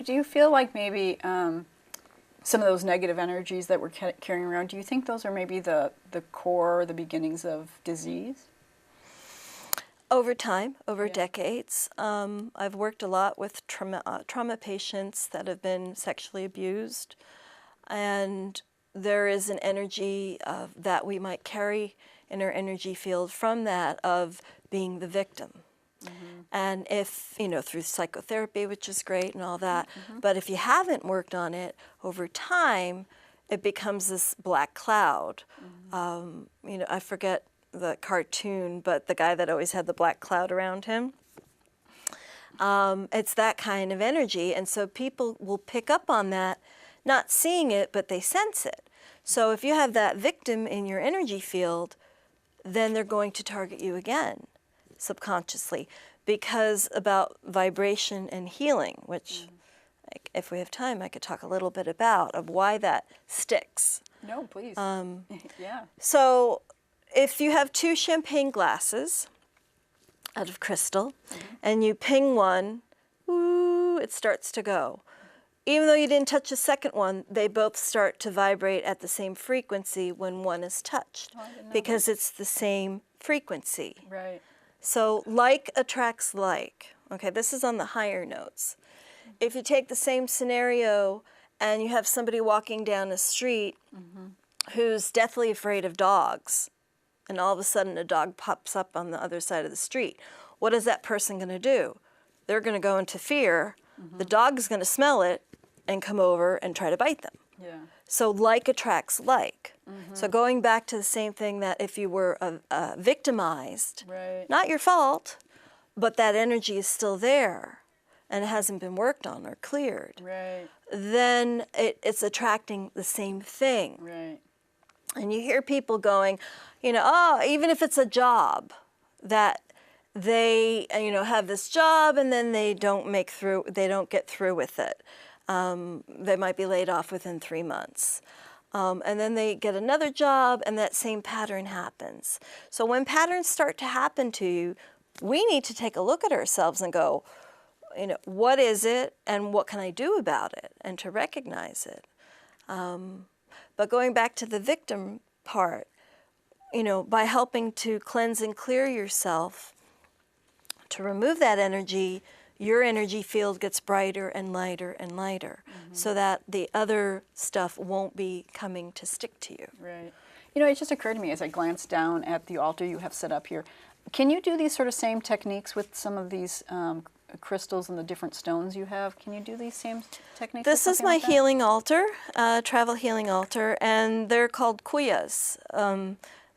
Do you feel like maybe some of those negative energies that we're carrying around, do you think those are maybe the core, the beginnings of disease? Over time, over decades, I've worked a lot with trauma patients that have been sexually abused, and there is an energy that we might carry in our energy field from that of being the victim. And if, through psychotherapy, which is great and all that, but if you haven't worked on it over time, it becomes this black cloud. I forget the cartoon, but the guy that always had the black cloud around him. It's that kind of energy, and so people will pick up on that, not seeing it, but they sense it. So if you have that victim in your energy field, then they're going to target you again, subconsciously, because about vibration and healing, which if we have time, I could talk a little bit about, of why that sticks. No, please. Yeah. So if you have 2 champagne glasses out of crystal, and you ping one, ooh, it starts to go. Even though you didn't touch the second one, they both start to vibrate at the same frequency when one is touched, because it's the same frequency. Right. So like attracts like. Okay, this is on the higher notes. If you take the same scenario and you have somebody walking down a street who's deathly afraid of dogs, and all of a sudden a dog pops up on the other side of the street, what is that person going to do? They're going to go into fear. The dog's going to smell it and come over and try to bite them. Yeah. So like attracts like. So going back to the same thing, that if you were victimized, not your fault, but that energy is still there and it hasn't been worked on or cleared, then it's attracting the same thing. Right. And you hear people going, oh, even if it's a job, that they, have this job and then they don't get through with it. They might be laid off within 3 months. And then they get another job and that same pattern happens. So when patterns start to happen to you, we need to take a look at ourselves and go, what is it and what can I do about it, and to recognize it. But going back to the victim part, by helping to cleanse and clear yourself, to remove that energy, your energy field gets brighter and lighter and lighter, so that the other stuff won't be coming to stick to you. Right. It just occurred to me as I glanced down at the altar you have set up here. Can you do these sort of same techniques with some of these crystals and the different stones you have? Can you do these same techniques? This is my healing altar, travel healing altar, and they're called cuyas.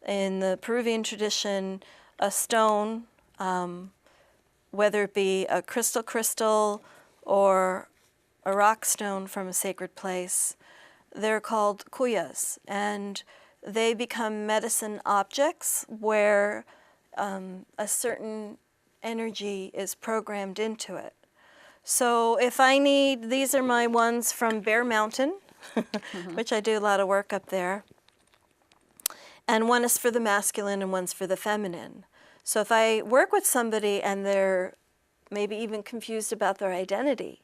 In the Peruvian tradition, a stone, whether it be a crystal or a rock stone from a sacred place, they're called cuyas, and they become medicine objects where a certain energy is programmed into it. So if I need, these are my ones from Bear Mountain, which I do a lot of work up there. And one is for the masculine and one's for the feminine. So if I work with somebody and they're maybe even confused about their identity,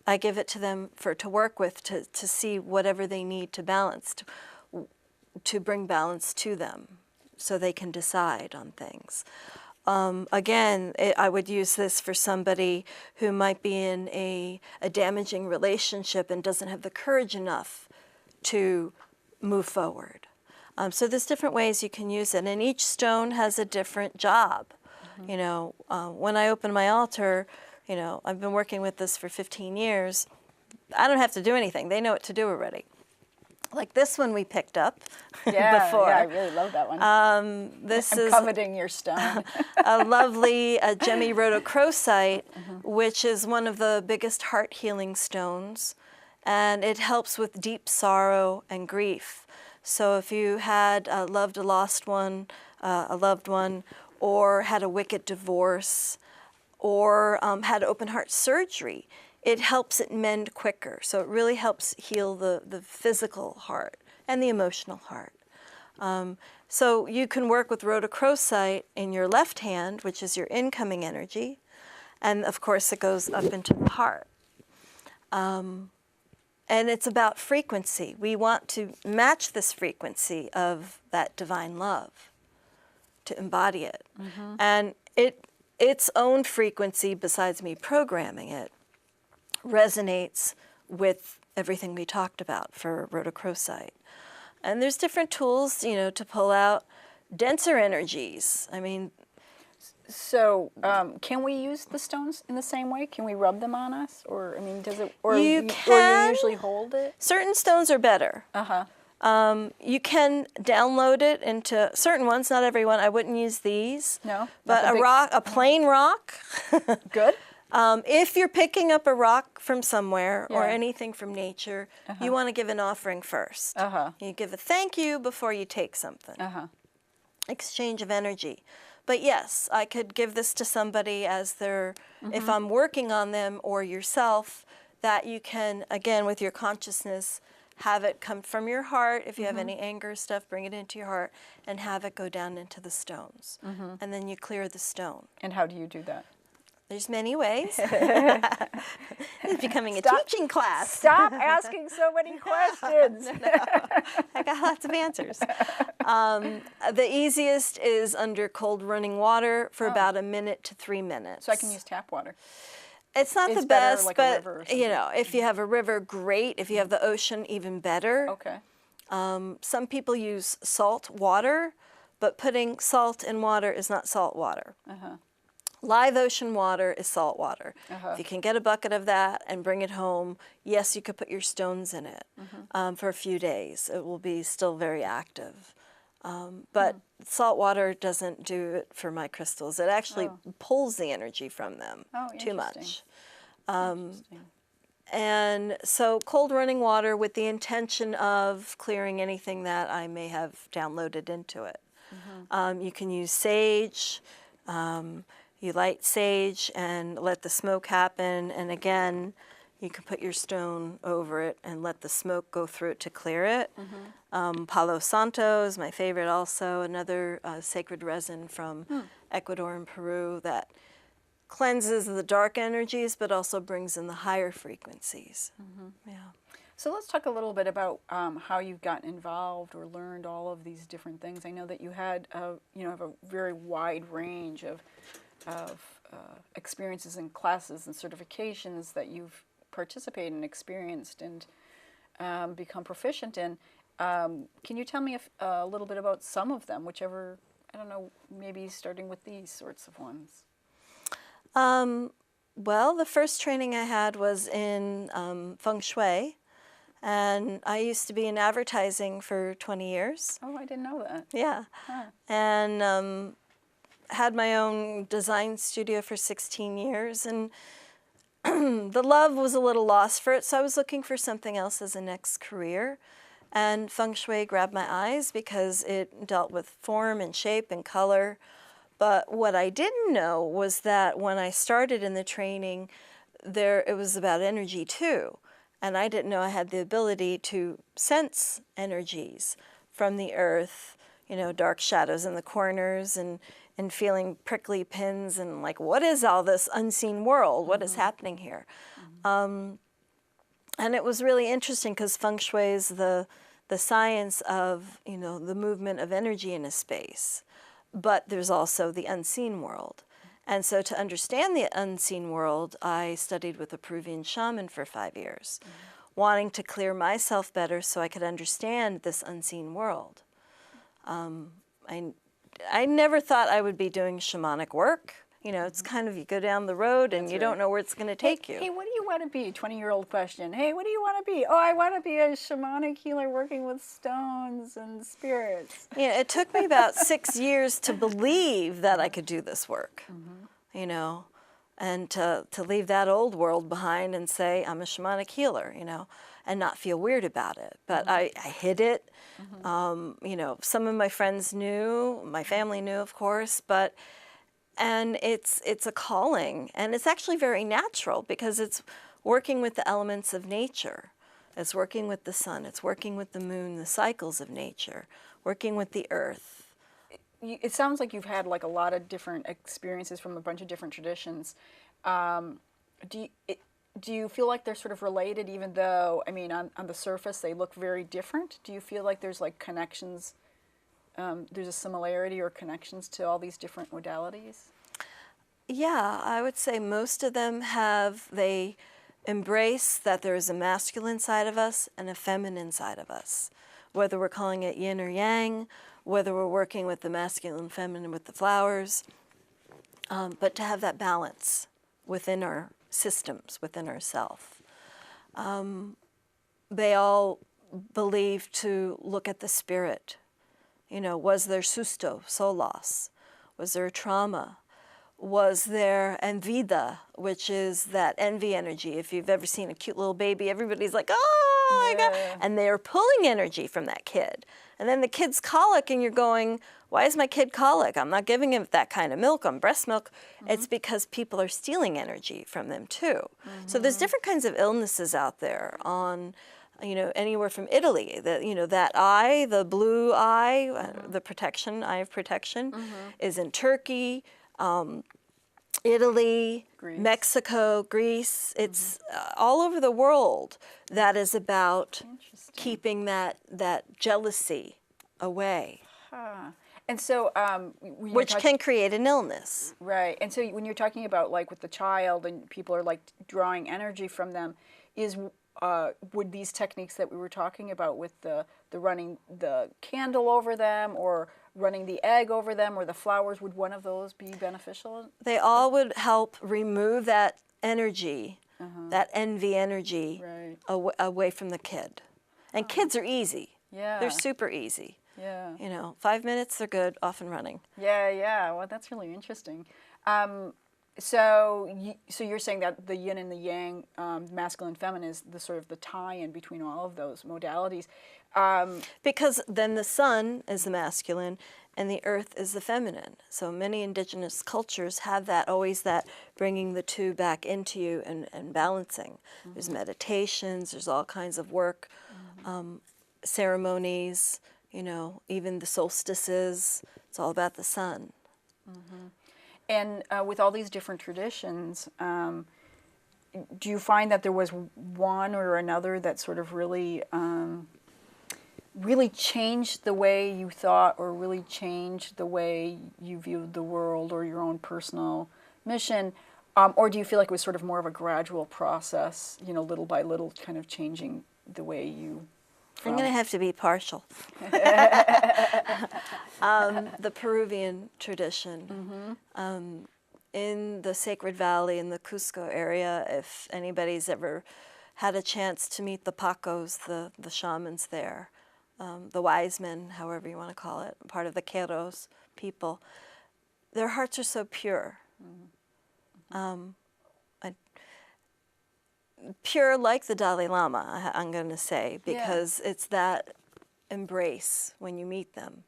I give it to them to work with, to see whatever they need to balance, to bring balance to them so they can decide on things. Again, I would use this for somebody who might be in a damaging relationship and doesn't have the courage enough to move forward. So there's different ways you can use it, and each stone has a different job. When I open my altar, I've been working with this for 15 years. I don't have to do anything. They know what to do already. Like this one we picked up before. Yeah, I really love that one. I'm coveting your stone. A lovely Gemi rhodochrosite, which is one of the biggest heart healing stones, and it helps with deep sorrow and grief. So if you had loved a lost one, a loved one, or had a wicked divorce, or had open heart surgery, it helps it mend quicker. So it really helps heal the physical heart and the emotional heart. So you can work with rhodochrosite in your left hand, which is your incoming energy, and of course it goes up into the heart. And it's about frequency. We want to match this frequency of that divine love, to embody it. And its own frequency, besides me programming it, resonates with everything we talked about for rhodochrosite. And there's different tools, you know, to pull out denser energies. I mean, so can we use the stones in the same way? Can we rub them on us, or I mean, does it? Or You or you can. usually hold it? Certain stones are better. You can download it into certain ones, not every one. I wouldn't use these. No, But a plain rock. Good. If you're picking up a rock from somewhere or Yeah. anything from nature, you want to give an offering first. You give a thank you before you take something. Exchange of energy. But yes, I could give this to somebody as their, if I'm working on them, or yourself, that you can, again, with your consciousness, have it come from your heart. If you have any anger stuff, bring it into your heart and have it go down into the stones. And then you clear the stone. And how do you do that? There's many ways. It's becoming a teaching class. Stop asking so many questions. I got lots of answers. The easiest is under cold running water for about 1 minute to 3 minutes. So I can use tap water. It's not It's the better best, like a but river or you know, if you have a river, great. If you have the ocean, even better. Okay. Some people use salt water, but putting salt in water is not salt water. Live ocean water is salt water. If you can get a bucket of that and bring it home, yes, you could put your stones in it for a few days. It will be still very active. But salt water doesn't do it for my crystals. It actually pulls the energy from them too much. And so cold running water with the intention of clearing anything that I may have downloaded into it. You can use sage. You light sage and let the smoke happen, and again, you can put your stone over it and let the smoke go through it to clear it. Palo Santo is my favorite also, another sacred resin from Ecuador and Peru that cleanses the dark energies but also brings in the higher frequencies. So let's talk a little bit about how you've gotten involved or learned all of these different things. I know that you had, have a very wide range of experiences and classes and certifications that you've participated and experienced and become proficient in. Can you tell me a little bit about some of them, whichever, I don't know, maybe starting with these sorts of ones? Well, the first training I had was in Feng Shui, and I used to be in advertising for 20 years. Oh, I didn't know that. Yeah. And had my own design studio for 16 years, and the love was a little lost for it, so I was looking for something else as a next career. And Feng Shui grabbed my eyes because it dealt with form and shape and color. But what I didn't know was that when I started in the training, it was about energy too. And I didn't know I had the ability to sense energies from the earth, you know, dark shadows in the corners and feeling prickly pins and like, what is all this unseen world? What is happening here? And it was really interesting because Feng Shui is the science of, you know, the movement of energy in a space. But there's also the unseen world. And so to understand the unseen world, I studied with a Peruvian shaman for 5 years, wanting to clear myself better so I could understand this unseen world. I never thought I would be doing shamanic work. You know, it's kind of, you go down the road and you don't know where it's going to take you. Hey, what do you want to be? 20-year-old question. Hey, what do you want to be? Oh, I want to be a shamanic healer working with stones and spirits. Yeah, it took me about 6 years to believe that I could do this work, you know, and to leave that old world behind and say, I'm a shamanic healer, you know, and not feel weird about it. But I hid it. You know, some of my friends knew, my family knew, of course, and it's a calling, and it's actually very natural because it's working with the elements of nature. It's working with the sun, it's working with the moon, the cycles of nature, working with the earth. It sounds like you've had like a lot of different experiences from a bunch of different traditions. do you feel like they're sort of related, even though, I mean, on the surface they look very different? Do you feel like there's like connections, there's a similarity or connections to all these different modalities? Yeah, I would say most of them they embrace that there is a masculine side of us and a feminine side of us. Whether we're calling it yin or yang, whether we're working with the masculine and feminine with the flowers, but to have that balance within our systems, within ourself. They all believe to look at the spirit. You know, was there susto, soul loss? Was there trauma? Was there envidia, which is that envy energy? If you've ever seen a cute little baby, everybody's like, oh my God. And they're pulling energy from that kid. And then the kid's colic and you're going, why is my kid colic? I'm not giving him that kind of milk, on breast milk. It's because people are stealing energy from them too. So there's different kinds of illnesses out there on, you know, anywhere from Italy, that eye, the blue eye, the protection, eye of protection, is in Turkey, Italy, Greece. Mexico, Greece. It's all over the world that is about keeping that jealousy away. Huh. And so, which can create an illness. Right. And so when you're talking about like with the child and people are like drawing energy from them, would these techniques that we were talking about with the running the candle over them or running the egg over them or the flowers, would one of those be beneficial? They all would help remove that energy, that envy energy, away from the kid. And kids are easy. Yeah. They're super easy. Yeah. You know, 5 minutes, they're good, off and running. Yeah. Well, that's really interesting. So you're saying that the yin and the yang, masculine and feminine, is the sort of the tie-in between all of those modalities. Because then the sun is the masculine and the earth is the feminine. So many indigenous cultures have that, always that bringing the two back into you and balancing. There's meditations, there's all kinds of work, ceremonies, you know, even the solstices. It's all about the sun. And with all these different traditions, do you find that there was one or another that sort of really changed the way you thought or really changed the way you viewed the world or your own personal mission? Or do you feel like it was sort of more of a gradual process, you know, little by little kind of changing the way you... I'm going to have to be partial. The Peruvian tradition. In the Sacred Valley in the Cusco area, if anybody's ever had a chance to meet the Pacos, the shamans there, the wise men, however you want to call it, part of the Queros people, their hearts are so pure. Pure like the Dalai Lama, I'm going to say, because it's that embrace when you meet them.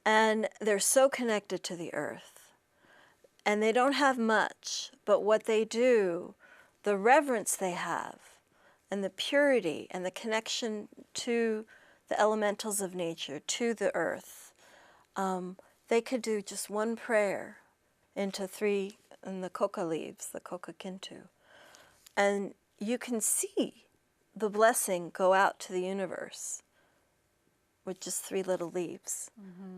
And they're so connected to the earth. And they don't have much, but what they do, the reverence they have, and the purity and the connection to the elementals of nature, to the earth, they could do just one prayer into 3 in the coca leaves, the coca kintu. And you can see the blessing go out to the universe with just 3 little leaves.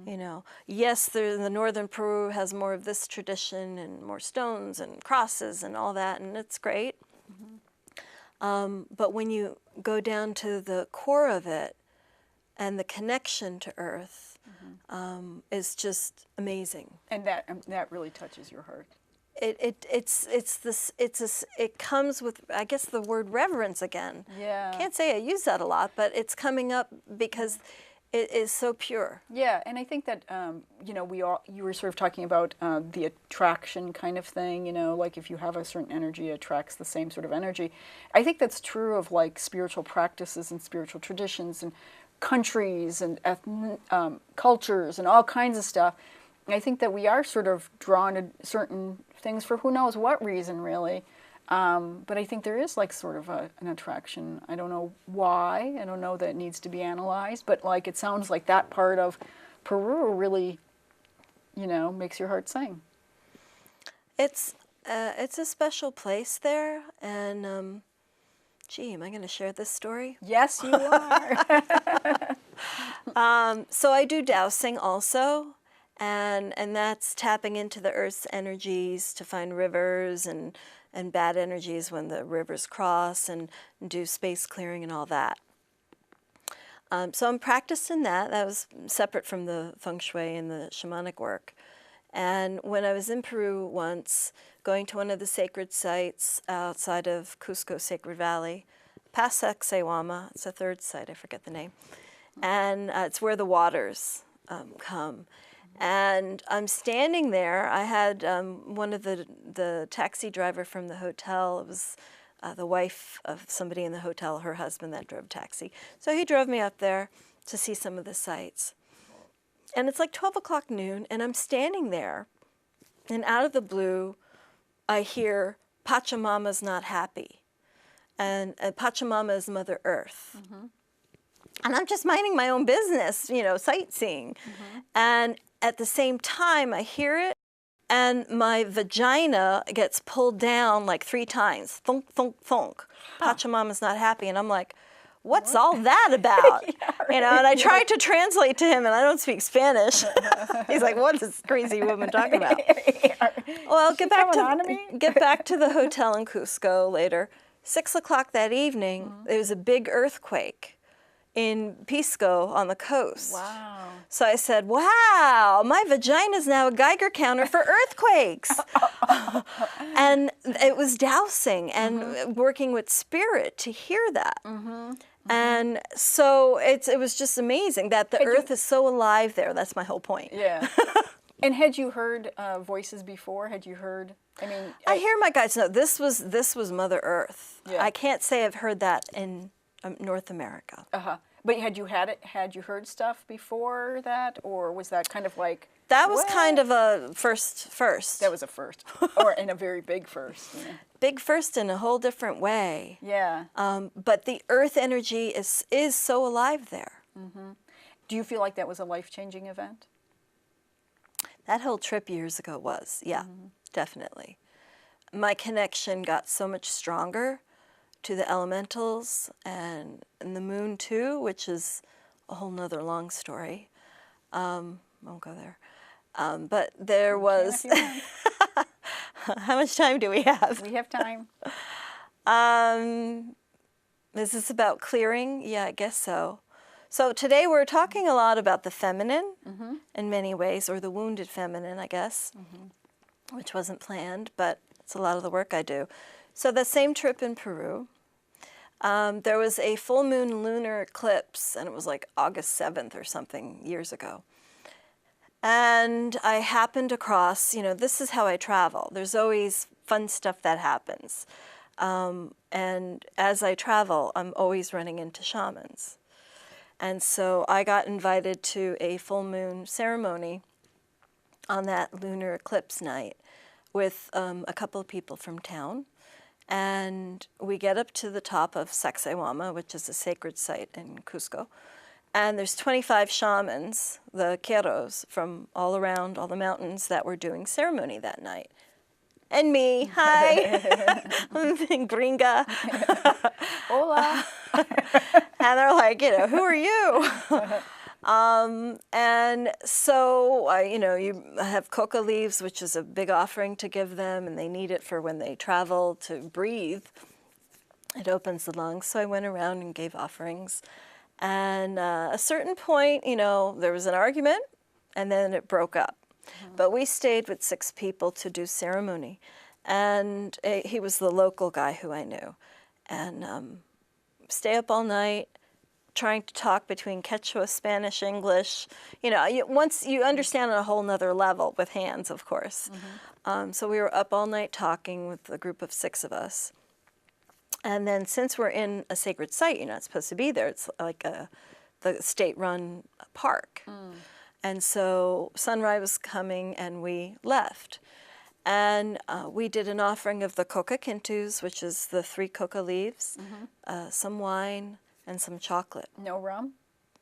You know, yes, the northern Peru has more of this tradition and more stones and crosses and all that, and it's great. But when you go down to the core of it and the connection to earth is just amazing. And that really touches your heart. It comes with, I guess, the word reverence again. Yeah. Can't say I use that a lot, but it's coming up because it is so pure. Yeah, and I think that you know, you were sort of talking about the attraction kind of thing. You know, like if you have a certain energy, it attracts the same sort of energy. I think that's true of like spiritual practices and spiritual traditions and countries and cultures and all kinds of stuff. And I think that we are sort of drawn to certain things for who knows what reason, really. But I think there is like sort of an attraction. I don't know why. I don't know that it needs to be analyzed. But like it sounds like that part of Peru really, you know, makes your heart sing. It's It's a special place there, and gee, am I going to share this story? Yes, you are. So I do dowsing also, and that's tapping into the earth's energies to find rivers and bad energies when the rivers cross, and do space clearing and all that. So I'm practicing that. That was separate from the feng shui and the shamanic work. And when I was in Peru once, going to one of the sacred sites outside of Cusco Sacred Valley, past Sacsayhuama, it's a third site, I forget the name, and it's where the waters come. And I'm standing there. I had one of the taxi driver from the hotel. It was the wife of somebody in the hotel, her husband that drove taxi. So he drove me up there to see some of the sites. And it's like 12 o'clock noon, and I'm standing there, and out of the blue, I hear, Pachamama's not happy. And Pachamama is Mother Earth. Mm-hmm. And I'm just minding my own business, you know, sightseeing. Mm-hmm. And at the same time, I hear it, and my vagina gets pulled down like 3 times. Thunk, thunk, thunk. Pachamama's not happy. And I'm like, what's all that about? Yeah, right. You know, and I tried to translate to him, and I don't speak Spanish. He's like, what is this crazy woman talking about? Well, get back to the hotel in Cusco later. 6 o'clock that evening, there was a big earthquake in Pisco on the coast. Wow. So I said, wow, my vagina's now a Geiger counter for earthquakes. And it was dowsing and working with spirit to hear that. And so it was just amazing that the earth is so alive there. That's my whole point. Yeah. And had you heard voices before? Had you heard? I mean, I hear my guides. No, this was Mother Earth. Yeah. I can't say I've heard that in North America. But had you heard stuff before that, or was that kind of like? That was kind of a first. That was a first, or in a very big first. You know? Big first in a whole different way. Yeah. But the earth energy is so alive there. Mm-hmm. Do you feel like that was a life-changing event? That whole trip years ago was, yeah, definitely. My connection got so much stronger to the elementals and the moon too, which is a whole nother long story. Won't go there. But there was... How much time do we have? We have time. Is this about clearing? Yeah, I guess so. So today we're talking a lot about the feminine in many ways, or the wounded feminine, I guess, which wasn't planned, but it's a lot of the work I do. So the same trip in Peru, there was a full moon lunar eclipse, and it was like August 7th or something years ago. And I happened across, you know, this is how I travel. There's always fun stuff that happens. And as I travel, I'm always running into shamans. And so I got invited to a full moon ceremony on that lunar eclipse night with a couple of people from town. And we get up to the top of Sacsayhuama, which is a sacred site in Cusco. And there's 25 shamans, the Queros, from all around, all the mountains that were doing ceremony that night. And me, hi, gringa. Hola. And they're like, you know, who are you? And so, you know, you have coca leaves, which is a big offering to give them, and they need it for when they travel to breathe. It opens the lungs. So I went around and gave offerings. And a certain point, you know, there was an argument, and then it broke up. But we stayed with 6 people to do ceremony. And he was the local guy who I knew. And stay up all night, trying to talk between Quechua, Spanish, English. You know, once you understand on a whole nother level with hands, of course. So we were up all night talking with a group of 6 of us. And then since we're in a sacred site, you're not supposed to be there. It's like the state-run park. And so sunrise was coming, and we left. And we did an offering of the coca quintus, which is the 3 coca leaves, some wine, and some chocolate. No rum?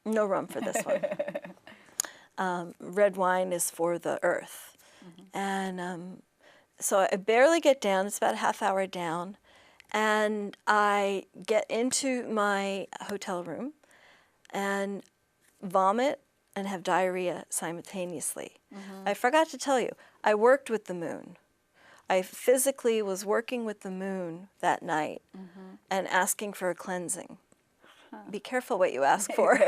No rum for this one. Red wine is for the earth. And So I barely get down. It's about a half hour down. And I get into my hotel room and vomit and have diarrhea simultaneously. I forgot to tell you, I worked with the moon. I physically was working with the moon that night and asking for a cleansing. Be careful what you ask for.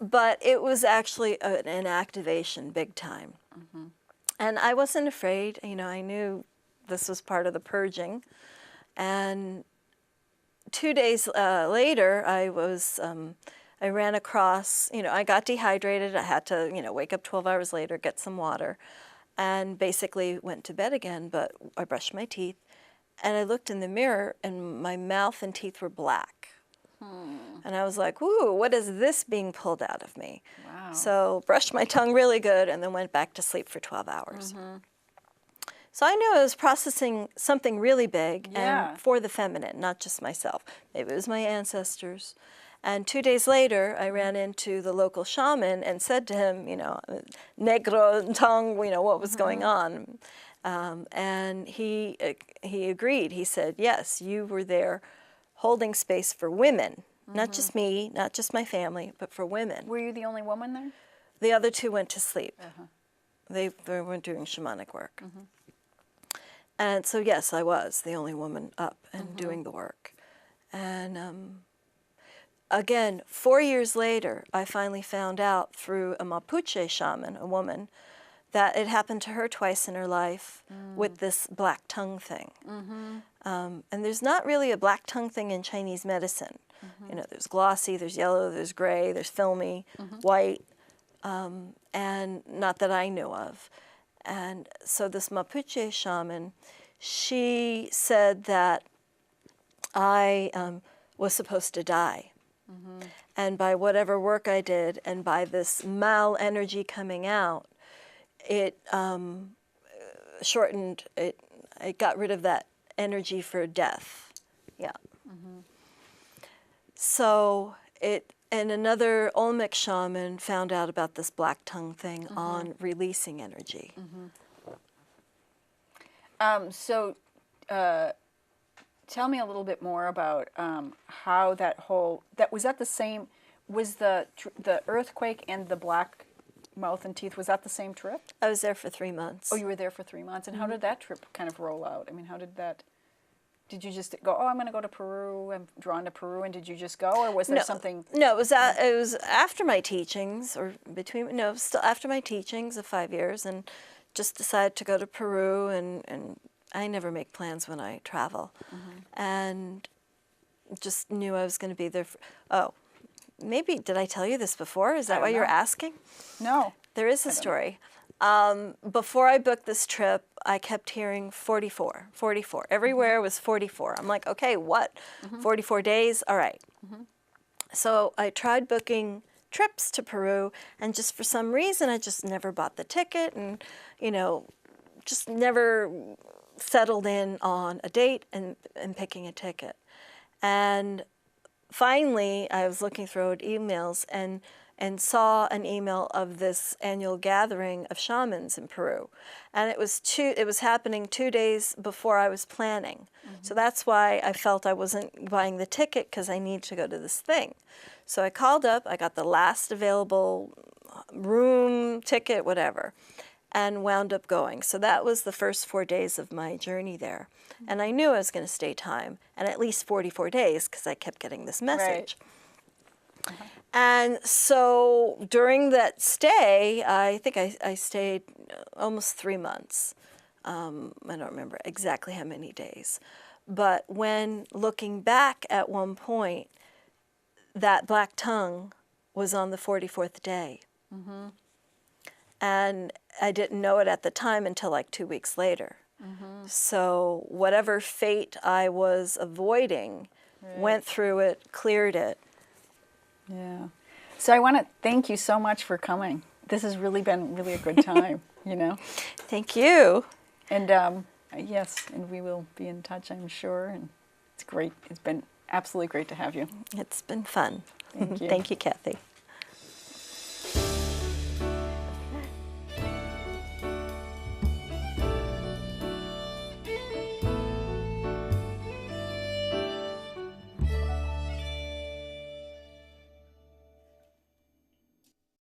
But it was actually an activation, big time. And I wasn't afraid. You know, I knew this was part of the purging. And 2 days later, I ran across, you know, I got dehydrated. I had to, you know, wake up 12 hours later, get some water, and basically went to bed again. But I brushed my teeth, and I looked in the mirror, and my mouth and teeth were black. And I was like, ooh, what is this being pulled out of me? Wow. So brushed my tongue really good and then went back to sleep for 12 hours. So I knew I was processing something really big and for the feminine, not just myself. Maybe it was my ancestors. And 2 days later, I ran into the local shaman and said to him, you know, negro tongue, you know, what was going on. And he agreed. He said, yes, you were there holding space for women, not just me, not just my family, but for women. Were you the only woman there? The other two went to sleep. They weren't doing shamanic work. And so, yes, I was the only woman up and doing the work. And again, 4 years later, I finally found out through a Mapuche shaman, a woman, that it happened to her twice in her life with this black tongue thing. And there's not really a black tongue thing in Chinese medicine. You know, there's glossy, there's yellow, there's gray, there's filmy, white, and not that I know of. And so this Mapuche shaman, she said that I was supposed to die. And by whatever work I did and by this mal energy coming out, it shortened, it got rid of that energy for death. Yeah. So and another Olmec shaman found out about this black tongue thing on releasing energy. So tell me a little bit more about how that whole, was that the same, was the earthquake and the black mouth and teeth, was that the same trip? I was there for 3 months. Oh, you were there for 3 months. And how did that trip kind of roll out? I mean, how did that, did you just go, oh, I'm going to go to Peru, I'm drawn to Peru, and did you just go, or was there something? No, it was after my teachings, or still after my teachings of 5 years, and just decided to go to Peru, and I never make plans when I travel. And just knew I was going to be there. Maybe, did I tell you this before? Is that why you're asking? No. There is a story. Before I booked this trip, I kept hearing 44. Everywhere was 44. I'm like, okay, what? 44 days? All right. So I tried booking trips to Peru, and just for some reason, I just never bought the ticket and, you know, just never settled in on a date and picking a ticket. And finally, I was looking through old emails and saw an email of this annual gathering of shamans in Peru. And it was happening 2 days before I was planning. So that's why I felt I wasn't buying the ticket, because I need to go to this thing. So I called up, I got the last available room, ticket, whatever, and wound up going. So that was the first 4 days of my journey there. And I knew I was going to stay time, and at least 44 days, because I kept getting this message. And so during that stay, I think I stayed almost 3 months. I don't remember exactly how many days. But when looking back at one point, that black tongue was on the 44th day. And I didn't know it at the time until like 2 weeks later. So whatever fate I was avoiding, went through it, cleared it. Yeah. So I want to thank you so much for coming. This has really been a good time, you know. Thank you. And yes, and we will be in touch, I'm sure. And it's great. It's been absolutely great to have you. It's been fun. Thank you. Thank you, Kathy.